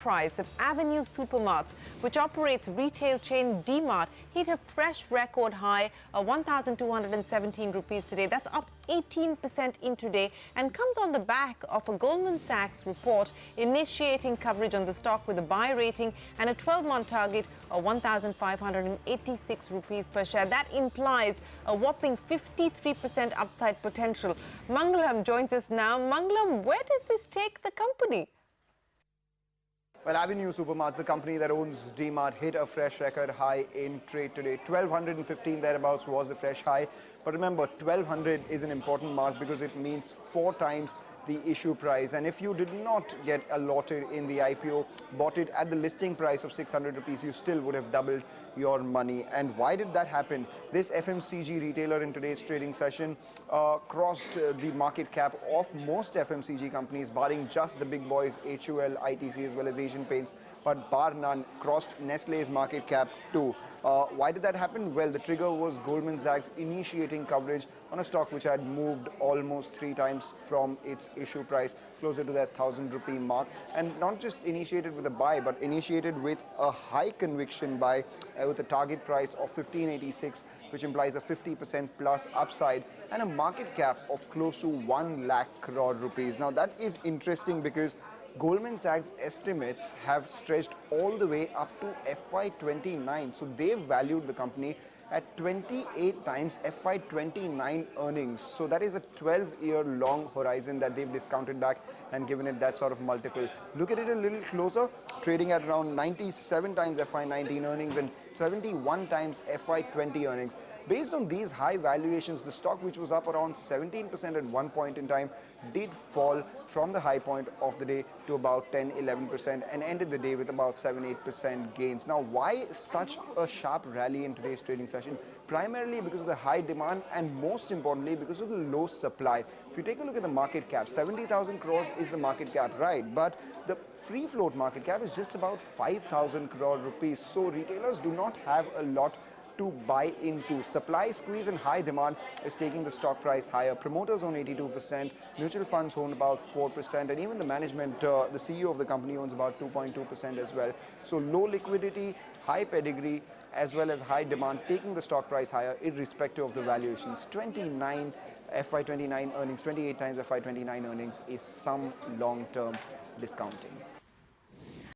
Price of Avenue Supermarts, which operates retail chain D-mart, hit a fresh record high of 1,217 rupees today. That's up 18% intraday and comes on the back of a Goldman Sachs report initiating coverage on the stock with a buy rating and a 12-month target of 1,586 rupees per share. That implies a whopping 53% upside potential. Mangalam joins us now. Mangalam, where does this take the company? Well, Avenue Supermarts, the company that owns D-mart, hit a fresh record high in trade today. 1,215 thereabouts was the fresh high. But remember, 1,200 is an important mark because it means 4 times the issue price. And if you did not get allotted in the IPO, bought it at the listing price of 600 rupees, you still would have doubled your money. And why did that happen? This FMCG retailer in today's trading session crossed the market cap of most FMCG companies, barring just the big boys, HUL, ITC, as well as Asian Paints, but bar none, crossed Nestle's market cap too. Why did that happen? Well, the trigger was Goldman Sachs initiating coverage on a stock which had moved almost 3 times from its issue price, closer to that 1,000 rupee mark, and not just initiated with a buy, but initiated with a high conviction buy with a target price of 1586, which implies a 50% plus upside and a market cap of close to 1 lakh crore rupees. Now that is interesting because Goldman Sachs estimates have stretched all the way up to FY29. So they've valued the company at 28 times FY29 earnings. So that is a 12-year long horizon that they've discounted back and given it that sort of multiple. Look at it a little closer, trading at around 97 times FY19 earnings and 71 times FY20 earnings. Based on these high valuations, the stock, which was up around 17% at one point in time, did fall from the high point of the day to about 10-11% and ended the day with about 7-8% gains. Now, why such a sharp rally in today's trading session? Primarily because of the high demand and most importantly because of the low supply. If you take a look at the market cap, 70,000 crores is the market cap, right? But the free float market cap is just about 5,000 crore rupees. So retailers do not have a lot to buy into. Supply squeeze and high demand is taking the stock price higher. Promoters own 82%, mutual funds own about 4%, and even the management, the CEO of the company owns about 2.2% as well. So low liquidity, high pedigree, as well as high demand, taking the stock price higher irrespective of the valuations. 29 FY29 earnings, 28 times FY29 earnings is some long-term discounting.